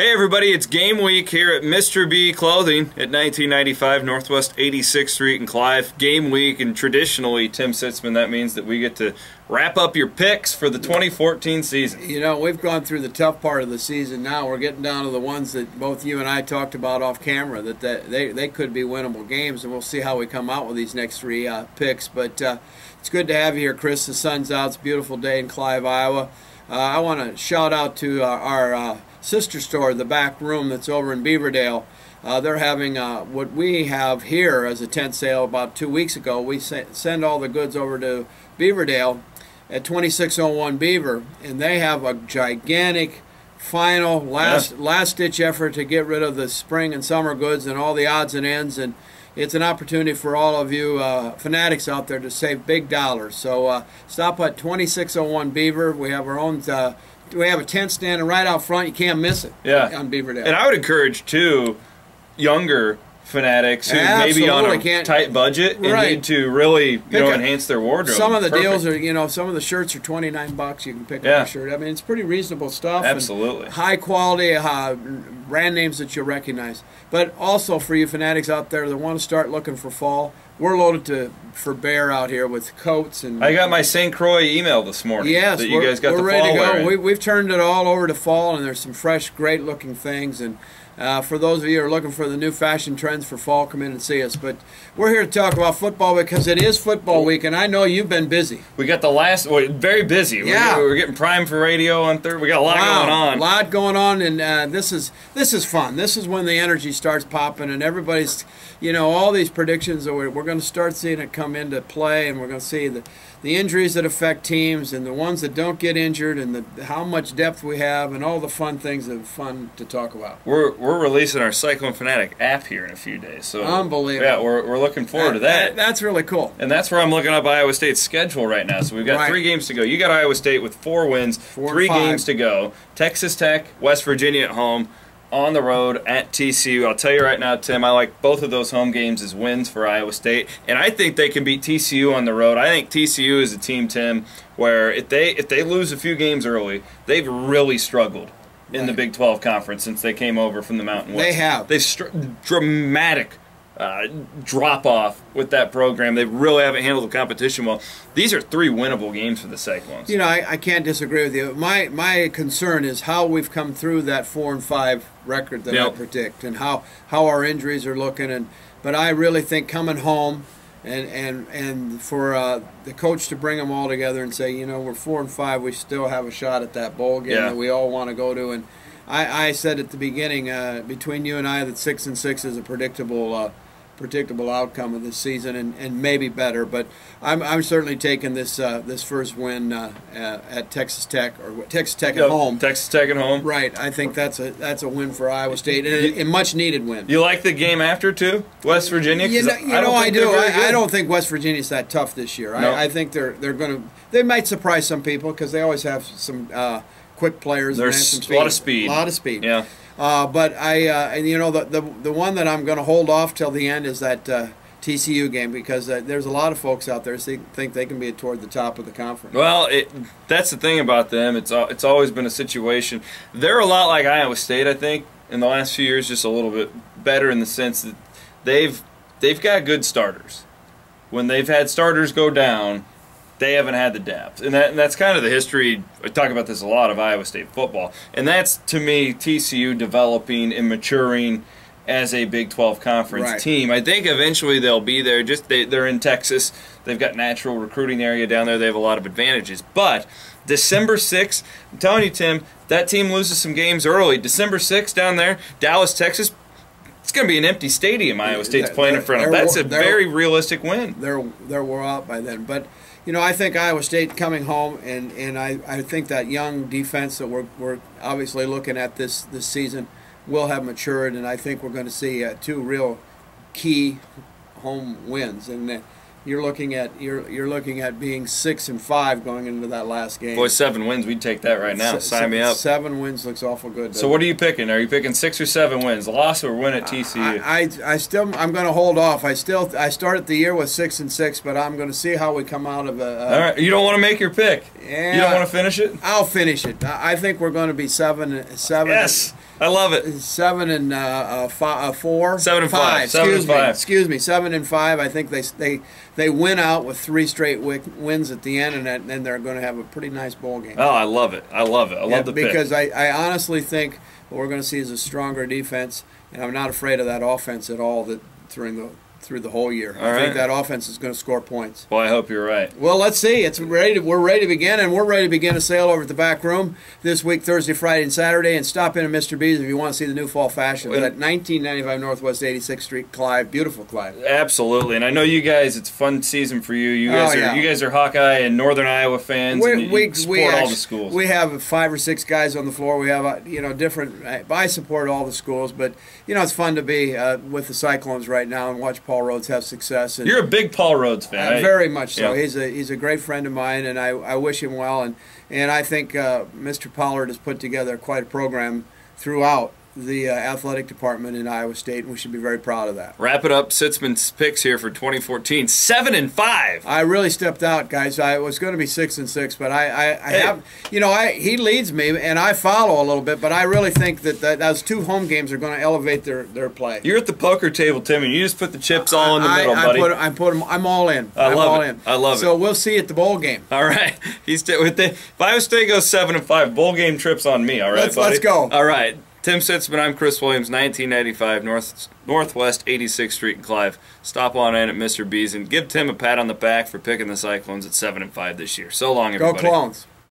Hey everybody, it's game week here at Mr. B Clothing at 1995 Northwest 86th Street in Clive. Game week, and traditionally, Tim Sitzmann, that means that we get to wrap up your picks for the 2014 season. You know, we've gone through the tough part of the season now. We're getting down to the ones that both you and I talked about off camera, that they could be winnable games, and we'll see how we come out with these next three picks. But it's good to have you here, Chris. The sun's out. It's a beautiful day in Clive, Iowa. I want to shout out to our sister store, the back room that's over in Beaverdale. They're having what we have here as a tent sale about 2 weeks ago. We send all the goods over to Beaverdale at 2601 Beaver, and they have a gigantic final last-ditch effort to get rid of the spring and summer goods and all the odds and ends, and it's an opportunity for all of you fanatics out there to save big dollars. So stop at 2601 Beaver. We have our own we have a tent standing right out front. You can't miss it. On Beaverdale. And I would encourage too younger fanatics who maybe on a tight budget and need to really enhance their wardrobe. Some of the deals are, some of the shirts are $29. You can pick up a shirt. I mean, it's pretty reasonable stuff. Absolutely. And high quality brand names that you'll recognize. But also for you fanatics out there that want to start looking for fall, we're loaded for bear out here with coats. And I got my St. Croix email this morning. Yes, that you guys got we're the ready fall to go. wearing. We've turned it all over to fall, and there's some fresh, great-looking things. And for those of you who are looking for the new fashion trends for fall, come in and see us. But we're here to talk about football because it is football week, and I know you've been busy. We got the very busy. Yeah. We're getting primed for radio on Thursday. We got a lot going on. A lot going on, and this is fun. This is when the energy starts popping, and everybody's, all these predictions that we're going to start seeing it come into play, and we're going to see the injuries that affect teams and the ones that don't get injured, and how much depth we have, and all the fun things that are fun to talk about. We're releasing our Cyclone Fanatic app here in a few days. So unbelievable. Yeah, we're looking forward to that. That's really cool. And that's where I'm looking up Iowa State's schedule right now. So we've got 3 games to go. You got Iowa State with 4 wins, 3 games to go. Texas Tech, West Virginia at home, on the road at TCU. I'll tell you right now, Tim, I like both of those home games as wins for Iowa State, and I think they can beat TCU on the road. I think TCU is a team, Tim, where if they lose a few games early, they've really struggled in the Big 12 Conference since they came over from the Mountain West. They have. They've dramatic drop-off with that program. They really haven't handled the competition well. These are 3 winnable games for the Cyclones. I can't disagree with you. My concern is how we've come through that 4-5 record that I predict, and how our injuries are looking. But I really think coming home and for the coach to bring them all together and say, we're 4-5, we still have a shot at that bowl game that we all want to go to. And I said at the beginning, between you and I, that 6-6 is a predictable outcome of this season, and maybe better. But I'm certainly taking this first win at Texas Tech, or Texas Tech at home. Texas Tech at home. Right. I think that's a win for Iowa State, and a much needed win. You like the game after too, West Virginia? I do. I don't think West Virginia's that tough this year. No. I think they might surprise some people because they always have some quick players. There's and a lot of speed. A lot of speed. Yeah. But the one that I'm going to hold off till the end is that TCU game, because there's a lot of folks out there who think they can be toward the top of the conference. Well, that's the thing about them. It's always been a situation. They're a lot like Iowa State, I think, in the last few years, just a little bit better in the sense that they've got good starters. When they've had starters go down, they haven't had the depth. And that's kind of the history, I talk about this a lot, of Iowa State football. And that's, to me, TCU developing and maturing as a Big 12 Conference team. I think eventually they'll be there. They're in Texas. They've got natural recruiting area down there. They have a lot of advantages. But December 6th, I'm telling you, Tim, that team loses some games early. December 6th down there, Dallas, Texas, it's going to be an empty stadium Iowa State's playing in front of. That's a very realistic win. They're wore out by then. But I think Iowa State coming home, and I think that young defense that we're obviously looking at this season will have matured, and I think we're going to see 2 real key home wins. And you're looking at being 6-5 going into that last game. Boy, 7 wins, we'd take that right now. Sign me up. 7 wins looks awful good. So what are you picking? Are you picking 6 or 7 wins, loss or win at TCU? I'm going to hold off. I started the year with 6-6, but I'm going to see how we come out of it. All right, you don't want to make your pick. Yeah, you don't want to finish it. I'll finish it. I think we're going to be 7. Yes. I love it. 7 and 4. 7 and 5. 7 and 5. Excuse me. 7 and 5. I think they win out with 3 straight wins at the end, and then they're going to have a pretty nice bowl game. Oh, I love it. I love it. I love the pick. Because I honestly think what we're going to see is a stronger defense, and I'm not afraid of that offense at all through the whole year. I think that offense is going to score points. Well, I hope you're right. Well, let's see. We're ready to begin, and we're ready to begin a sale over at the back room this week, Thursday, Friday, and Saturday. And stop in at Mr. B's if you want to see the new fall fashions at 1995 Northwest 86th Street, Clive. Beautiful Clive. Absolutely, and I know you guys. It's a fun season for you. You guys are Hawkeye and Northern Iowa fans. You support all the schools. We have 5 or 6 guys on the floor. We have different. I support all the schools, but it's fun to be with the Cyclones right now and watch Paul Rhodes have success. And you're a big Paul Rhodes fan. Very much so. Yeah. He's a great friend of mine, and I wish him well. And I think Mr. Pollard has put together quite a program throughout the athletic department in Iowa State, and we should be very proud of that. Wrap it up. Sitzman's picks here for 2014. 7 and 5. I really stepped out, guys. I was going to be 6 and 6, but he leads me, and I follow a little bit. But I really think that those 2 home games are going to elevate their play. You're at the poker table, Tim, and you just put the chips all in the middle, buddy. I'm all in. I love it. So we'll see you at the bowl game. All right. If Iowa State goes 7 and 5, bowl game trips on me. All right, buddy. Let's go. All right. Tim Sitzmann, I'm Chris Williams, 1995 Northwest 86th Street in Clive. Stop on in at Mr. B's and give Tim a pat on the back for picking the Cyclones at 7 and 5 this year. So long, everybody. Go Clones.